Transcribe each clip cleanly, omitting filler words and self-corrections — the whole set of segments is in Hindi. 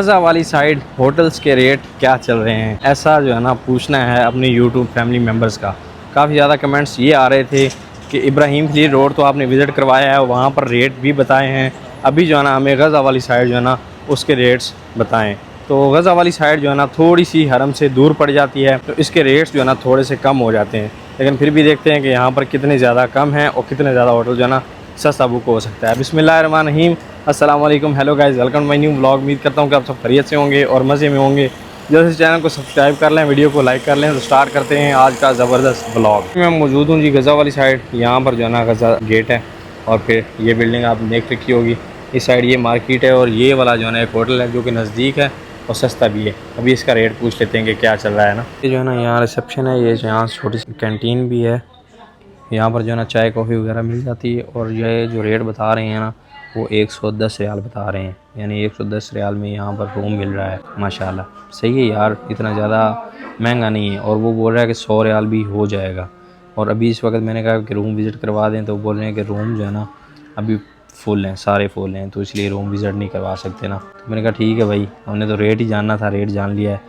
गज़ा वाली साइड होटल्स के रेट क्या चल रहे हैं, ऐसा जो है ना पूछना है अपने यूट्यूब फैमिली मेम्बर्स का। काफ़ी ज़्यादा कमेंट्स ये आ रहे थे कि इब्राहिम खलील रोड तो आपने विज़िट करवाया है, वहाँ पर रेट भी बताए हैं, अभी जो है ना हमें गज़ा वाली साइड जो है ना उसके रेट्स बताएं। तो गज़ा वाली साइड जो है ना थोड़ी सी हरम से दूर पड़ जाती है, तो इसके रेट्स जो है ना थोड़े से कम हो जाते हैं, लेकिन फिर भी देखते हैं कि यहाँ पर कितने ज़्यादा कम हैं और कितने ज़्यादा होटल जो है ना सस्ता बुक हो सकता है। बिस्मिल्लाहिर्रहमानिर्रहीम, अस्सलाम वालेकुम, hello guys, welcome my new vlog. उम्मीद करता हूँ कि आप सब खैरियत से होंगे और मज़े में होंगे। जल्द से चैनल को सब्सक्राइब कर लें, वीडियो को लाइक कर लें। तो स्टार्ट करते हैं आज का ज़बरदस्त व्लॉग। मैं मौजूद हूँ जी गज़ा वाली साइड, यहाँ पर जो है ना गज़ा गेट है और फिर ये बिल्डिंग आप देख रखी होगी, इस साइड ये मार्केट है और ये वाला जो है ना एक होटल है जो कि नज़दीक है और सस्ता भी है। अभी इसका रेट पूछ लेते हैं कि क्या चल रहा है ना। ये जो है ना यहाँ रिसेप्शन है, ये यहाँ छोटी सी कैंटीन भी है, यहाँ पर जो है ना चाय कॉफ़ी वगैरह मिल जाती है। और ये जो रेट बता रहे हैं ना वो 110 रियाल बता रहे हैं, यानी 110 रियाल में यहाँ पर रूम मिल रहा है। माशाल्लाह सही है यार, इतना ज़्यादा महंगा नहीं है। और वो बोल रहा है कि 100 रियाल भी हो जाएगा। और अभी इस वक्त मैंने कहा कि रूम विज़िट करवा दें, तो बोल रहे हैं कि रूम जो है ना अभी फुल हैं, सारे फुल हैं, तो इसलिए रूम विज़िट नहीं करवा सकते ना। तो मैंने कहा ठीक है भाई, हमने तो रेट ही जानना था, रेट जान लिया है।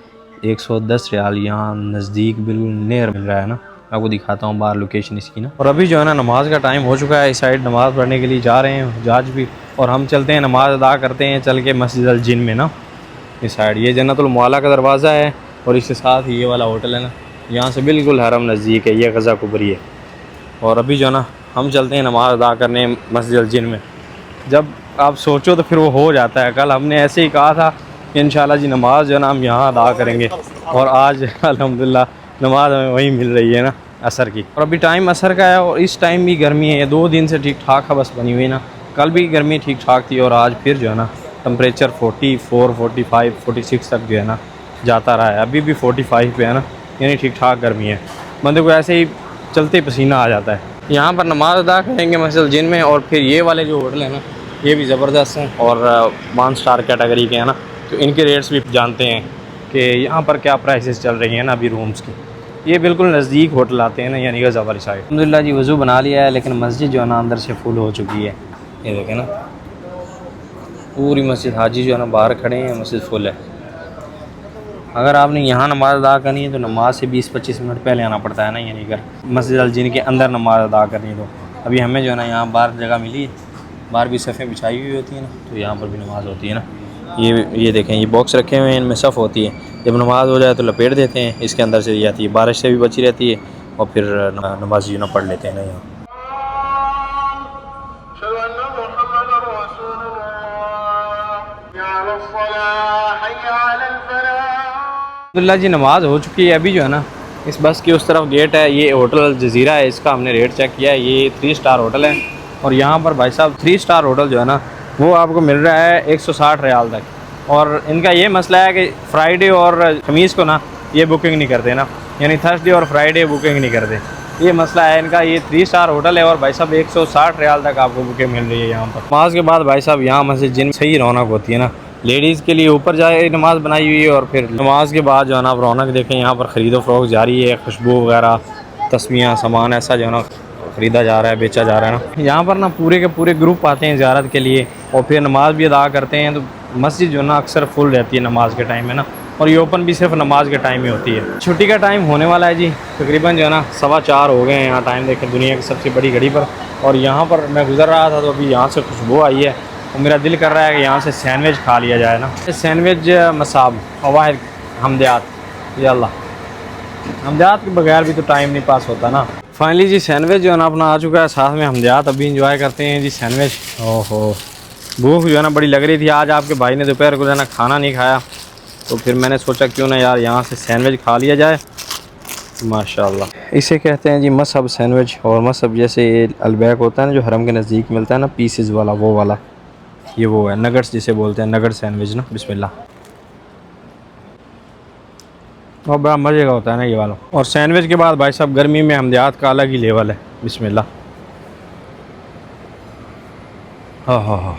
110 रियाल यहाँ नज़दीक बिल्कुल नियर मिल रहा है ना। आपको दिखाता हूँ बाहर लोकेशन इसकी ना। और अभी जो है ना नमाज का टाइम हो चुका है, इस साइड नमाज़ पढ़ने के लिए जा रहे हैं जज भी, और हम चलते हैं नमाज़ अदा करते हैं चल के मस्जिद अल जिन में ना। इस साइड ये जन्नतुल मुअल्ला का दरवाज़ा है और इसके साथ ही ये वाला होटल है ना, यहाँ से बिल्कुल हरम नज़दीक है, ये गज़ा कुबरी है। और अभी जो है ना हम चलते हैं नमाज़ अदा करने मस्जिद अल जिन में। जब आप सोचो तो फिर वो हो जाता है। कल हमने ऐसे ही कहा था कि इंशाल्लाह जी नमाज़ जो है ना हम यहाँ अदा करेंगे, और आज अल्हम्दुलिल्लाह नमाज़ हमें वहीं मिल रही है ना असर की। और अभी टाइम असर का है और इस टाइम भी गर्मी है, 2 दिन से ठीक ठाक हवस बनी हुई ना। कल भी गर्मी ठीक ठाक थी और आज फिर जो है ना टम्परेचर 44, 45, 46 तक जो है ना जाता रहा है। अभी भी 45 पे है ना, यानी ठीक ठाक गर्मी है। बंदे को ऐसे ही चलते पसीना आ जाता है। यहाँ पर नमाज अदा करेंगे मस्जिद जिन में। और फिर ये वाले जो होटल है ना ये भी ज़बरदस्त हैं और 1 स्टार कैटेगरी के हैं ना, तो इनके रेट्स भी जानते हैं कि यहाँ पर क्या प्राइसेस चल रही हैं ना अभी रूम्स की। ये बिल्कुल नज़दीक होटल आते हैं ना, यानी गज़ा वाली साइड। अल्हम्दुलिल्लाह जी वज़ू बना लिया है, लेकिन मस्जिद जो है ना अंदर से फुल हो चुकी है। ये देखें ना पूरी मस्जिद, हाजी जो है ना बाहर खड़े हैं, मस्जिद फुल है। अगर आपने यहाँ नमाज़ अदा करनी है तो नमाज से 20-25 मिनट पहले आना पड़ता है ना, यानी अगर मस्जिद अल जिन के अंदर नमाज़ अदा करनी है तो। अभी हमें जो है ना यहाँ बाहर जगह मिली है, बाहर भी सफ़ें बिछाई हुई होती हैं ना, तो यहाँ पर भी नमाज़ होती है ना। ये देखें, ये बॉक्स रखे हुए हैं, इनमें सफ़ होती है। जब नमाज हो जाए तो लपेट देते हैं, इसके अंदर से जाती है, बारिश से भी बची रहती है और फिर नमाज जो ना पढ़ लेते हैं ना यहाँ। अल्हम्दुलिल्लाह जी नमाज हो चुकी है। अभी जो है ना इस बस की उस तरफ गेट है, ये होटल अल जज़ीरा है, इसका हमने रेट चेक किया है, ये 3 स्टार होटल है। और यहाँ पर भाई साहब 3 स्टार होटल जो है ना वो आपको मिल रहा है 160 रियाल तक। और इनका ये मसला है कि फ्राइडे और खमीस को ना ये बुकिंग नहीं करते ना, यानी थर्सडे और फ्राइडे बुकिंग नहीं करते, ये मसला है इनका। ये 3 स्टार होटल है और भाई साहब 160 रियाल तक आपको बुकिंग मिल रही है यहाँ पर। नमाज के बाद भाई साहब यहाँ मस्जिद जिन सही रौनक होती है ना। लेडीज़ के लिए ऊपर जाए नमाज़ बनाई हुई है और फिर नमाज के बाद जो है ना आप रौनक देखें, यहाँ पर ख़रीदो फ़रोख्त जारी है, खुशबू वगैरह, तस्मियाँ, सामान ऐसा जो है ना ख़रीदा जा रहा है, बेचा जा रहा है ना। यहाँ पर ना पूरे के पूरे ग्रुप आते हैं ज़ियारत के लिए और फिर नमाज भी अदा करते हैं। तो मस्जिद जो है ना अक्सर फुल रहती है नमाज के टाइम में ना, और ये ओपन भी सिर्फ नमाज के टाइम ही होती है। छुट्टी का टाइम होने वाला है जी, तकरीबन जो है ना 4:15 हो गए हैं यहाँ टाइम देखें, दुनिया की सबसे बड़ी घड़ी पर। और यहाँ पर मैं गुज़र रहा था तो अभी यहाँ से खुशबू आई है और मेरा दिल कर रहा है कि यहाँ से सैंडविच खा लिया जाए ना। सैंडविच मसाब वाहिद हमदयात, या अल्लाह, हमदयात के बगैर भी तो टाइम नहीं पास होता ना। फाइनली जी सैंडविच जो है ना अपना आ चुका है, साथ में हमदयात। अभी इंजॉय करते हैं जी सैंडविच। ओहो भूख जो है ना बड़ी लग रही थी। आज आपके भाई ने दोपहर को जो है ना खाना नहीं खाया, तो फिर मैंने सोचा क्यों ना यार यहाँ से सैंडविच खा लिया जाए। माशाल्लाह इसे कहते हैं जी मसहब सैंडविच। और मसहब जैसे ये अलबैक होता है ना जो हरम के नज़दीक मिलता है ना, पीसेस वाला, वो वाला ये वो है, नगट्स जिसे बोलते हैं, नगट सैंडविच ना। बिस्मिल्लाह, और बड़ा मज़े का होता है ना ये वाला। और सैंडविच के बाद भाई साहब गर्मी में हमदयात का अलग ही लेवल है। बिस्मिल्लाह, हाँ।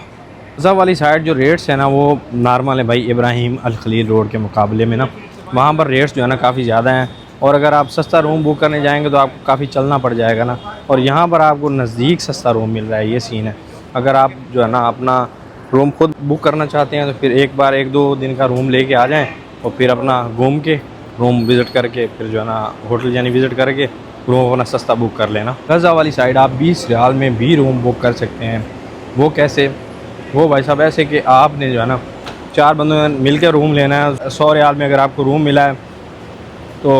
गज़ा वाली साइड जो रेट्स है ना वो नॉर्मल है भाई, इब्राहिम अल खलील रोड के मुकाबले में ना वहाँ पर रेट्स जो है ना काफ़ी ज़्यादा हैं। और अगर आप सस्ता रूम बुक करने जाएंगे तो आपको काफ़ी चलना पड़ जाएगा ना, और यहाँ पर आपको नज़दीक सस्ता रूम मिल रहा है, ये सीन है। अगर आप जो है ना अपना रूम खुद बुक करना चाहते हैं तो फिर एक बार 1-2 दिन का रूम लेके आ जाएं और फिर अपना घूम के रूम विज़िट करके फिर जो है ना होटल यानी विज़िट करके रूम अपना सस्ता बुक कर लेना। गज़ा वाली साइड आप 20 रियाल में भी रूम बुक कर सकते हैं। वो कैसे? वो भाई साहब ऐसे कि आपने जो है ना 4 बंदों ने मिल के रूम लेना है। 100 रियाल में अगर आपको रूम मिला है तो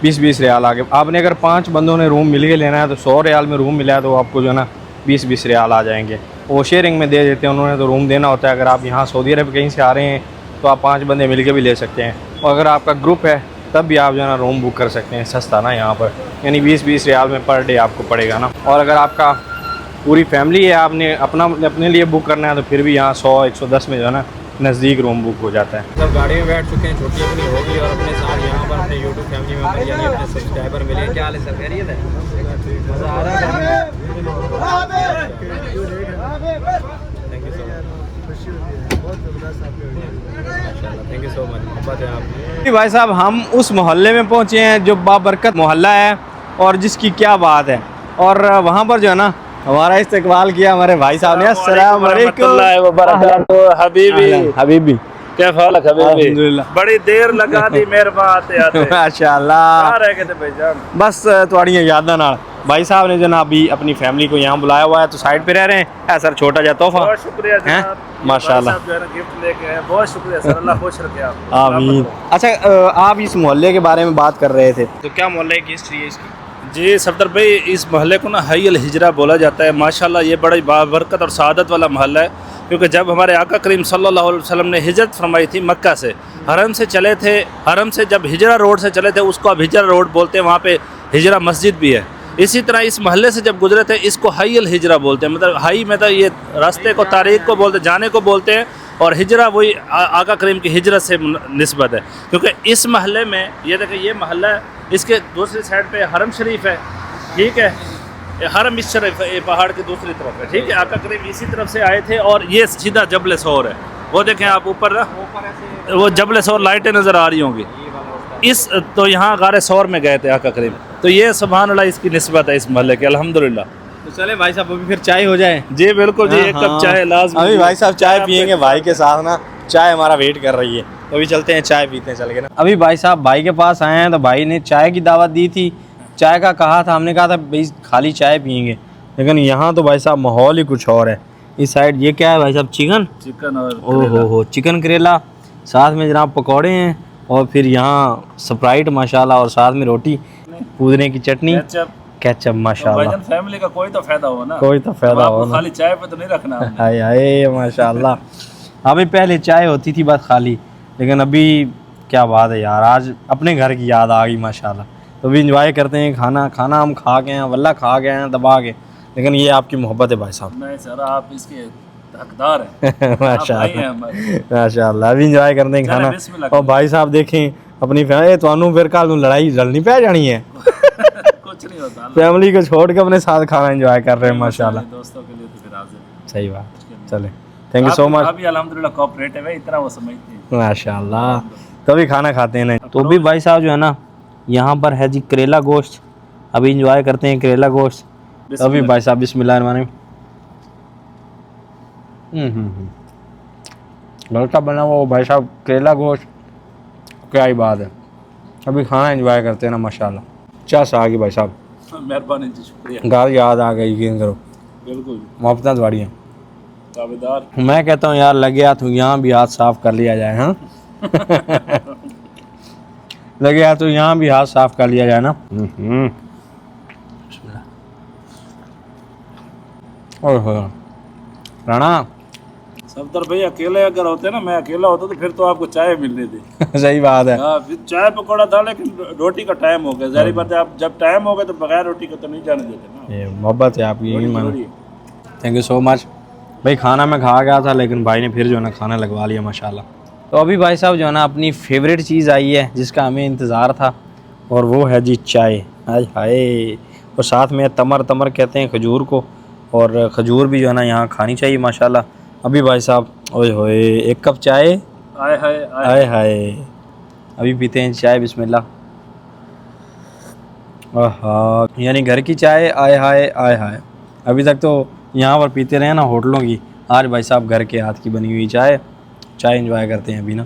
20-20 रियाल आगे। आपने अगर 5 बंदों ने रूम मिल के लेना है तो 100 रियाल में रूम मिला है तो आपको जो है ना 20-20 रियाल आ जाएंगे। वो शेयरिंग में दे देते हैं, उन्होंने तो रूम देना होता है। अगर आप यहाँ सऊदी अरब कहीं से आ रहे हैं तो आप 5 बंदे मिल के भी ले सकते हैं, और अगर आपका ग्रुप है तब भी आप जो है ना रूम बुक कर सकते हैं सस्ता ना यहाँ पर, यानी 20-20 रियाल में पर डे आपको पड़ेगा ना। और अगर आपका पूरी फैमिली है, आपने अपने लिए बुक करना है तो फिर भी यहाँ 100-110 में जो है ना नज़दीक रूम बुक हो जाता है। सब गाड़ी में बैठ चुके हैं, छुट्टी अपनी होगी और अपने साथ यहाँ पर अपने यूट्यूब फैमिली मेम्बर यानी अपने सब्सक्राइबर मिले। क्या हाल है सर, खैरियत है? मज़ा आ रहा है? Thank you so much, thank you so much, बात है आप। भाई साहब हम उस मोहल्ले में पहुँचे हैं जो बाबरकत मोहल्ला है और जिसकी क्या बात है, और वहाँ पर जो है ना हमारा इस्तकबाल किया हमारे भाई साहब ने। अस्सलाम वालेकुम हबीबी, क्या हाल है हबीबी? बड़ी देर लगा दी मेहरबान आते आते। माशाल्लाह, रह गए थे भाईजान? बस थोड़ियां यादां नाल। भाई साहब ने जनाब अभी अपनी फैमिली को यहाँ बुलाया हुआ है तो साइड पे रह रहे हैं। है सर, छोटा जा तोहफा। बहुत शुक्रिया जनाब, माशाल्लाह, जो है ना गिफ्ट लेके आए, बहुत शुक्रिया सर, अल्लाह खुश रखे आप। आमीन। अच्छा, आप इस मोहल्ले के बारे में बात कर रहे थे तो क्या मोहल्ले की हिस्ट्री है इसकी? जी सफदर भाई, इस मोहल्ले को ना हई अल हिजरा बोला जाता है। माशाल्लाह ये बड़ा बाबरकत और सआदत वाला मोहल्ला है, क्योंकि जब हमारे आका करीम सल्लल्लाहु अलैहि वसल्लम ने हिजरत फरमाई थी मक्का से, हरम से चले थे, हरम से जब हिजरा रोड से चले थे उसको अब हिजरा रोड बोलते हैं, वहाँ पे हिजरा मस्जिद भी है। इसी तरह इस मोहल्ले से जब गुजरे थे इसको हई अल हिजरा बोलते हैं, मतलब हई में तो ये रास्ते को, तारीख को बोलते, जाने को बोलते हैं, और हिजरा वही आका करीम की हिजरत से निस्बत है। क्योंकि इस महल्ले में ये देखें, ये महल्ला है, इसके दूसरी साइड पे हरम शरीफ है, ठीक है, हरम इस शरीफ है, पहाड़ की दूसरी तरफ है, ठीक है। आका करीम इसी तरफ से आए थे और ये सीधा जबल सौर है, वो देखें आप ऊपर ना, वो जबल सौर लाइटें नज़र आ रही होंगी इस, तो यहाँ गारे सौर में गए थे आका करीम, तो ये सुभान अल्लाह इसकी निस्बत है इस महल्ले की, अल्हम्दुलिल्लाह। तो चले भाई साहब अभी फिर चाय हो जाए। जी बिल्कुल जी, एक कप चाय लाज़मी। अभी भाई साहब चाय पियेंगे भाई के साथ ना, चाय हमारा वेट कर रही है, तो अभी चलते हैं चाय पीते हैं चल के ना। अभी भाई साहब भाई के पास आए हैं तो भाई ने चाय की दावत दी थी, चाय का कहा था, हमने कहा था भाई खाली चाय पियेंगे, लेकिन यहाँ तो भाई साहब माहौल ही कुछ और है। इस साइड ये क्या है भाई साहब? चिकन और ओहो चिकन करेला, साथ में जनाब पकौड़े हैं, और फिर यहाँ स्प्राइट माशाल्लाह, और साथ में रोटी, पुदीने की चटनी, केचप माशाल्लाह। फैमिली का कोई तो फायदा हो ना, कोई तो फायदा हो ना, खाली चाय पे तो नहीं रखना। हाय हाय माशाल्लाह। अभी पहले चाय होती थी बस खाली, लेकिन अभी क्या बात है यार, आज अपने घर की याद आ गई माशाल्लाह। तो भी इंजॉय करते हैं, खाना हम खा गए हैं, वल्ला खा गए हैं दबा के, लेकिन ये आपकी मोहब्बत है भाई साहब। नहीं सर, आप इसके हकदार हैं। माशाल्लाह माशाल्लाह, अभी इंजॉय करते हैं खाना। और भाई साहब देखें अपनी फैमिली, तो फिर कल लड़ाई लड़नी पै जानी है। कुछ नहीं होता, फैमिली को छोड़ के अपने साथ खाना एंजॉय कर रहे हैं माशाल्लाह। दोस्तों के लिए तो फिर हाजिर। सही बात, चले, थैंक यू सो मच। अभी अल्हम्दुलिल्लाह कोऑपरेटिव है, इतना वो समझते हैं माशाल्लाह। तो अभी खाना खाते हैं ना, तो भी भाई साहब जो है ना यहाँ पर है जी करेला गोश्त, अभी इंजॉय करते हैं करेला गोश्त। तो अभी भाई साहब बिस्मिल्लाह लड़का बना हुआ भाई साहब करेला गोश्त, क्या ही बात है। अभी खाना एंजॉय करते हैं ना माशाल्लाह। चाह सा आ गई भाई साहब, मेहरबानी जी, शुक्रिया। गाल याद आ गई कि करो, बिल्कुल मोहब्बत वाड़ी हैं ताबेदार। मैं कहता हूँ यार लगे हाथ यहाँ भी हाथ साफ कर लिया जाए। हाँ लगे हाथ तो यहाँ भी हाथ साफ कर लिया जाए ना। ओहो राणा सफदर भाई अकेले अगर होते ना, मैं अकेला होता तो फिर तो आपको चाय मिलनी थी। सही बात है। फिर चाय पकौड़ा था, लेकिन रोटी का टाइम हो गया, जारी बात है, आप जब टाइम हो गया तो बगैर रोटी का तो नहीं जाने देते ना। ये मोहब्बत है आपकी, यही मानो। थैंक यू सो मच भाई। खाना मैं खा गया था, लेकिन भाई ने फिर जो है ना खाना लगवा लिया माशाल्लाह। तो अभी भाई साहब जो है ना अपनी फेवरेट चीज़ आई है जिसका हमें इंतज़ार था, और वो है जी चाय। हाय हाय, और साथ में तमर कहते हैं खजूर को, और खजूर भी जो है ना यहाँ खानी चाहिए माशाल्लाह। अभी भाई साहब ओए होए एक कप चाय, आय हाय आय हाय, अभी पीते हैं चाय बिस्मिल्लाह। आहा, यानी घर की चाय, आय हाय आय हाय। अभी तक तो यहाँ पर पीते रहे ना होटलों की, आज भाई साहब घर के हाथ की बनी हुई चाय एंजॉय करते हैं अभी ना।